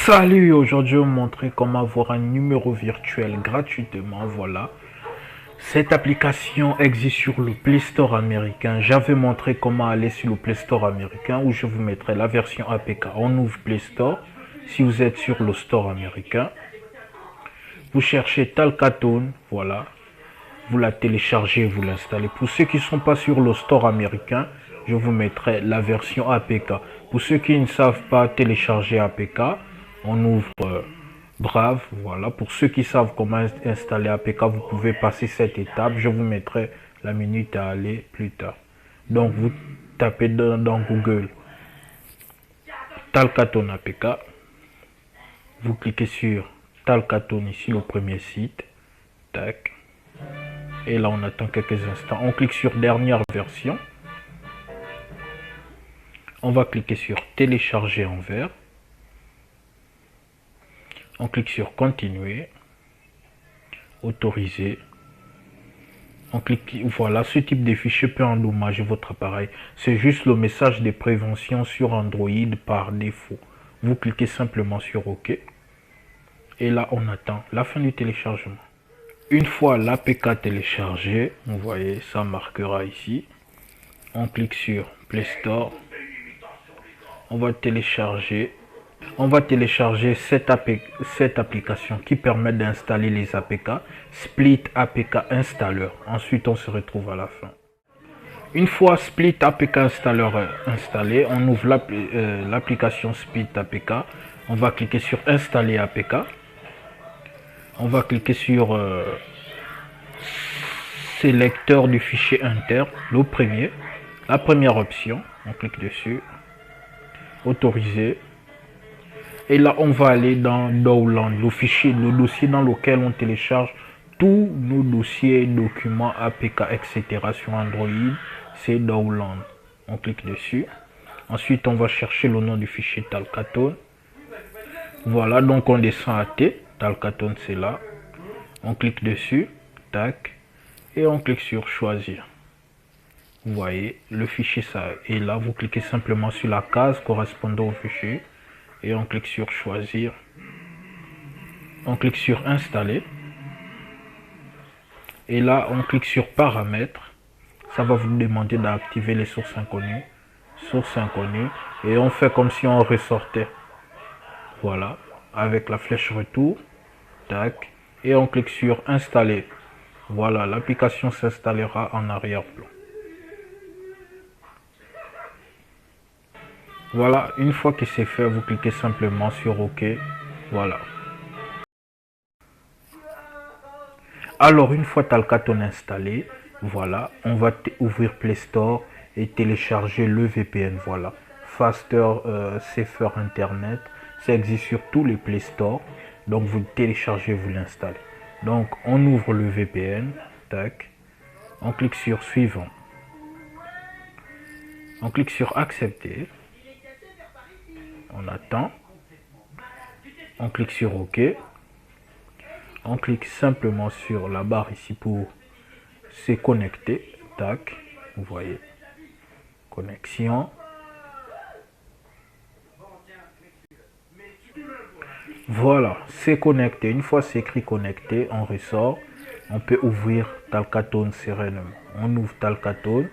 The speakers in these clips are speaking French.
Salut, aujourd'hui je vais vous montrer comment avoir un numéro virtuel gratuitement. Voilà, cette application existe sur le Play Store américain. J'avais montré comment aller sur le Play Store américain où je vous mettrai la version APK. On ouvre Play Store. Si vous êtes sur le Store américain, vous cherchez Talkatone. Voilà, vous la téléchargez, vous l'installez. Pour ceux qui ne sont pas sur le Store américain, je vous mettrai la version APK. Pour ceux qui ne savent pas télécharger APK, on ouvre Brave. Voilà, pour ceux qui savent comment installer APK, vous pouvez passer cette étape. Je vous mettrai la minute à aller plus tard. Donc, vous tapez dans Google Talkatone APK. Vous cliquez sur Talkatone ici, le premier site. Tac. Et là, on attend quelques instants. On clique sur dernière version. On va cliquer sur télécharger en vert. On clique sur continuer, autoriser. On clique, voilà, ce type de fichier peut endommager votre appareil. C'est juste le message de prévention sur Android par défaut. Vous cliquez simplement sur OK. Et là, on attend la fin du téléchargement. Une fois l'APK téléchargé, vous voyez, ça marquera ici. On clique sur Play Store. On va télécharger cette application qui permet d'installer les APK, Split APK Installer. Ensuite, on se retrouve à la fin. Une fois Split APK Installer installé, on ouvre l'application Split APK. On va cliquer sur Installer APK. On va cliquer sur Sélecteur du fichier interne, le premier. La première option, on clique dessus. Autoriser. Et là, on va aller dans Download, le dossier dans lequel on télécharge tous nos dossiers, documents, APK, etc. sur Android. C'est Download. On clique dessus. Ensuite, on va chercher le nom du fichier Talkatone. Voilà, donc on descend à T. Talkatone, c'est là. On clique dessus. Tac. Et on clique sur Choisir. Vous voyez, le fichier ça est là. Vous cliquez simplement sur la case correspondant au fichier. Et on clique sur Choisir. On clique sur Installer. Et là, on clique sur Paramètres. Ça va vous demander d'activer les sources inconnues. Sources inconnues. Et on fait comme si on ressortait. Voilà. Avec la flèche retour. Tac. Et on clique sur Installer. Voilà, l'application s'installera en arrière-plan. Voilà, une fois que c'est fait, vous cliquez simplement sur OK. Voilà. Alors, une fois Talkatone installé, voilà, on va ouvrir Play Store et télécharger le VPN. Voilà, Faster Safer Internet. Ça existe sur tous les Play Store. Donc, vous le téléchargez, vous l'installez. Donc, on ouvre le VPN. Tac. On clique sur Suivant. On clique sur Accepter. On attend. On clique sur OK. On clique simplement sur la barre ici pour se connecter. Tac. Vous voyez. Connexion. Voilà. C'est connecté. Une fois c'est écrit connecté, on ressort. On peut ouvrir Talkatone sereinement. On ouvre Talkatone.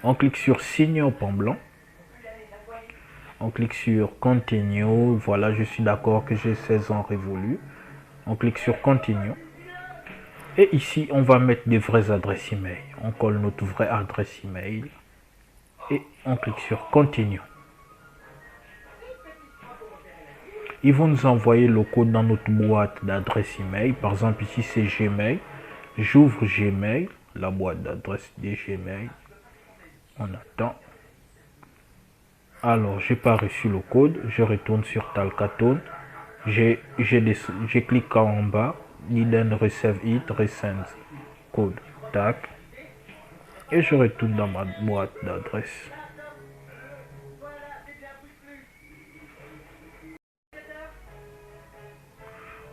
On clique sur Signer au pan blanc. On clique sur Continue. Voilà, je suis d'accord que j'ai 16 ans révolus. On clique sur Continue. Et ici, on va mettre des vraies adresses email. On colle notre vraie adresse email. Et on clique sur Continue. Ils vont nous envoyer le code dans notre boîte d'adresse email. Par exemple, ici, c'est Gmail. J'ouvre Gmail, la boîte d'adresse des Gmail. On attend. Alors, j'ai pas reçu le code. Je retourne sur Talkatone. Je clique en bas. Didn't receive it, resend code. Tac. Et je retourne dans ma boîte d'adresse.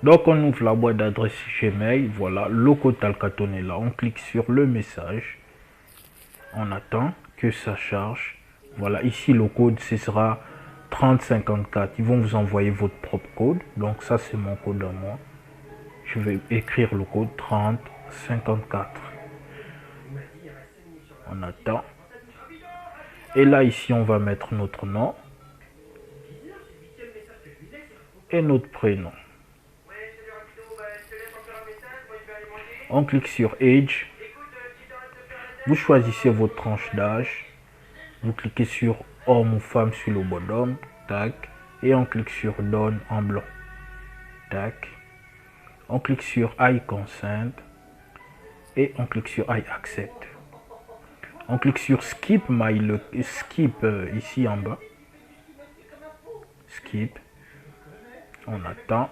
Donc, on ouvre la boîte d'adresse Gmail. Voilà, le code Talkatone est là. On clique sur le message. On attend que ça charge. Voilà, ici le code ce sera 3054. Ils vont vous envoyer votre propre code. Donc ça, c'est mon code à moi. Je vais écrire le code 3054. On attend. Et là, ici, on va mettre notre nom et notre prénom. On clique sur Age. Vous choisissez votre tranche d'âge. Vous cliquez sur homme ou femme sur le bottom. Tac. Et on clique sur Done en blanc. Tac. On clique sur I consent. Et on clique sur I accept. On clique sur Skip Skip ici en bas. Skip. On attend.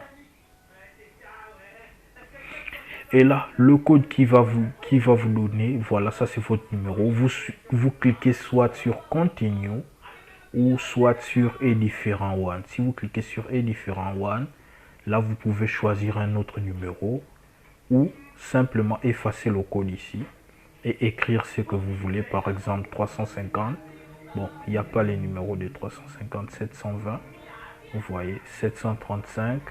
Et là, le code qui va vous donner, voilà, ça c'est votre numéro. Vous cliquez soit sur Continue ou soit sur A Different One. Si vous cliquez sur A Different One, là vous pouvez choisir un autre numéro ou simplement effacer le code ici et écrire ce que vous voulez, par exemple 350. Bon, il n'y a pas les numéros de 350, 720, vous voyez, 735,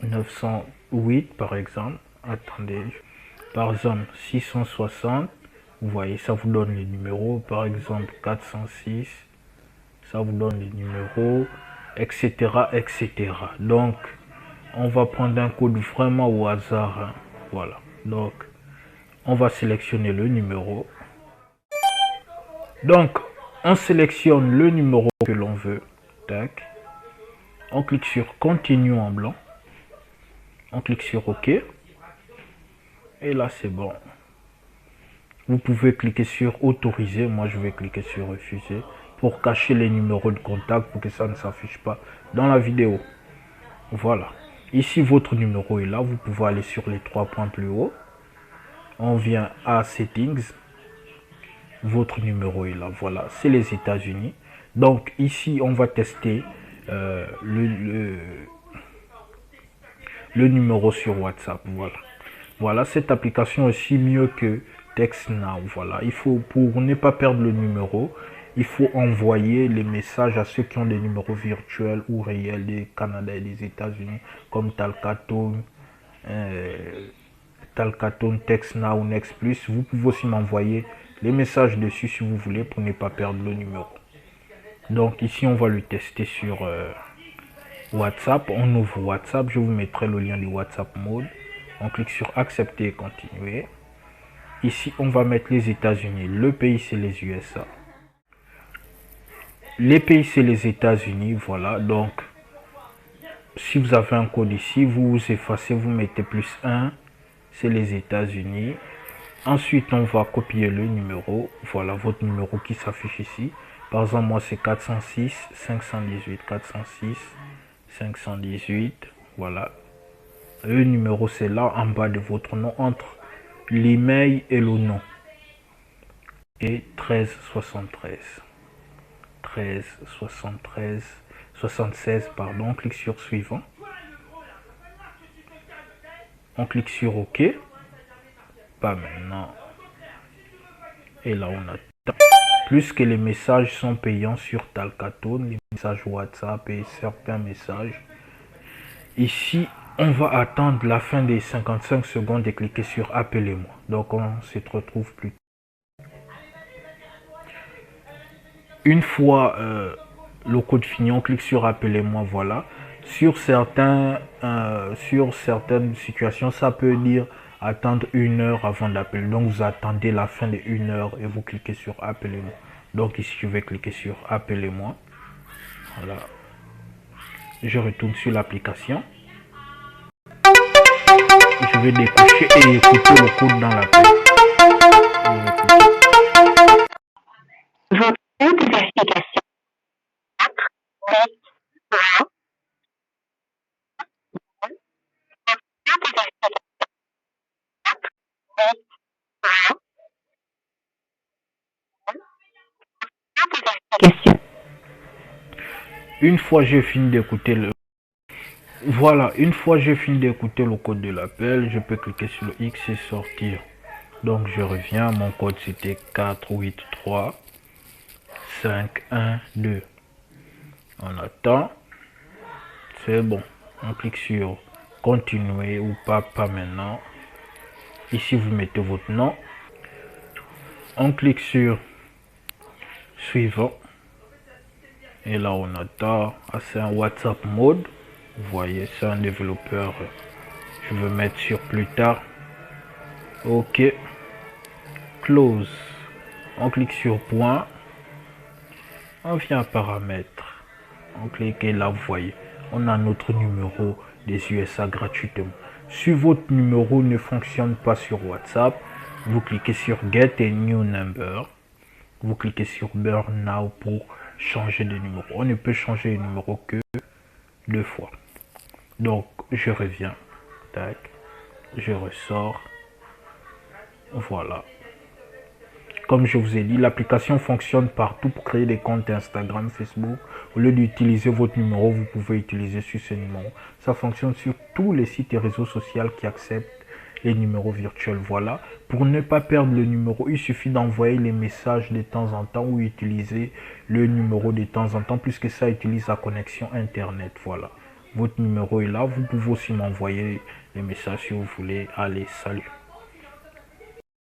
908 par exemple. Attendez, par exemple 660, vous voyez, ça vous donne les numéros. Par exemple 406, ça vous donne les numéros, etc., etc. Donc on va prendre un code vraiment au hasard, hein. Voilà, donc on va sélectionner le numéro. Donc on sélectionne le numéro que l'on veut. Tac. On clique sur Continue en blanc. On clique sur OK. Et là, c'est bon. Vous pouvez cliquer sur Autoriser. Moi, je vais cliquer sur Refuser pour cacher les numéros de contact pour que ça ne s'affiche pas dans la vidéo. Voilà. Ici, votre numéro est là. Vous pouvez aller sur les 3 points plus haut. On vient à Settings. Votre numéro est là. Voilà. C'est les États-Unis. Donc, ici, on va tester le numéro sur WhatsApp. Voilà, cette application est aussi mieux que TextNow. Voilà, il faut, pour ne pas perdre le numéro, il faut envoyer les messages à ceux qui ont des numéros virtuels ou réels des Canada et des États-Unis, comme Talkatone, TextNow, NextPlus. Vous pouvez aussi m'envoyer les messages dessus si vous voulez pour ne pas perdre le numéro. Donc ici, on va le tester sur WhatsApp. On ouvre WhatsApp. Je vous mettrai le lien du WhatsApp mode. On clique sur Accepter et continuer. Ici, on va mettre les États-Unis. Le pays, c'est les USA. Les pays, c'est les États-Unis. Voilà. Donc, si vous avez un code ici, vous effacez, vous mettez +1. C'est les États-Unis. Ensuite, on va copier le numéro. Voilà, votre numéro qui s'affiche ici. Par exemple, moi, c'est 406 518. 406 518. Voilà. Le numéro, c'est là, en bas de votre nom, entre l'email et le nom. Et 1373. 76, pardon. On clique sur Suivant. On clique sur OK. Pas maintenant. Et là, on attend. Plus que les messages sont payants sur Talkatone, les messages WhatsApp et certains messages. Ici, on va attendre la fin des 55 secondes et cliquer sur Appelez-moi. Donc, on se retrouve plus tard. Une fois le code fini, on clique sur Appelez-moi. Voilà. Sur certaines situations, ça peut dire attendre 1 heure avant d'appeler. Donc, vous attendez la fin de 1 heure et vous cliquez sur Appelez-moi. Donc, ici, je vais cliquer sur Appelez-moi. Voilà. Je retourne sur l'application. Je vais décocher et écouter le code dans l'appel. Votre code de vérification 4, 8, 3. Une fois j'ai fini d'écouter le code de l'appel, je peux cliquer sur le X et sortir. Donc je reviens, mon code c'était 483 512. On attend. C'est bon. On clique sur continuer ou pas maintenant. Ici, vous mettez votre nom. On clique sur suivant. Et là, on attend. Ah, c'est un WhatsApp mode. Vous voyez, c'est un développeur. Je veux mettre sur plus tard. OK. Close. On clique sur point. On vient à paramètres. On clique et là, vous voyez, on a notre numéro des USA gratuitement. Si votre numéro ne fonctionne pas sur WhatsApp, vous cliquez sur Get a New Number. Vous cliquez sur Burn Now pour changer de numéro. On ne peut changer de numéro que 2 fois. Donc, je reviens. Tac. Je ressors. Voilà. Comme je vous ai dit, l'application fonctionne partout pour créer des comptes Instagram, Facebook. Au lieu d'utiliser votre numéro, vous pouvez utiliser sur ce numéro. Ça fonctionne sur tous les sites et réseaux sociaux qui acceptent les numéros virtuels. Voilà. Pour ne pas perdre le numéro, il suffit d'envoyer les messages de temps en temps ou utiliser le numéro de temps en temps puisque ça utilise la connexion Internet. Voilà. Votre numéro est là. Vous pouvez aussi m'envoyer les messages si vous voulez. Allez, salut.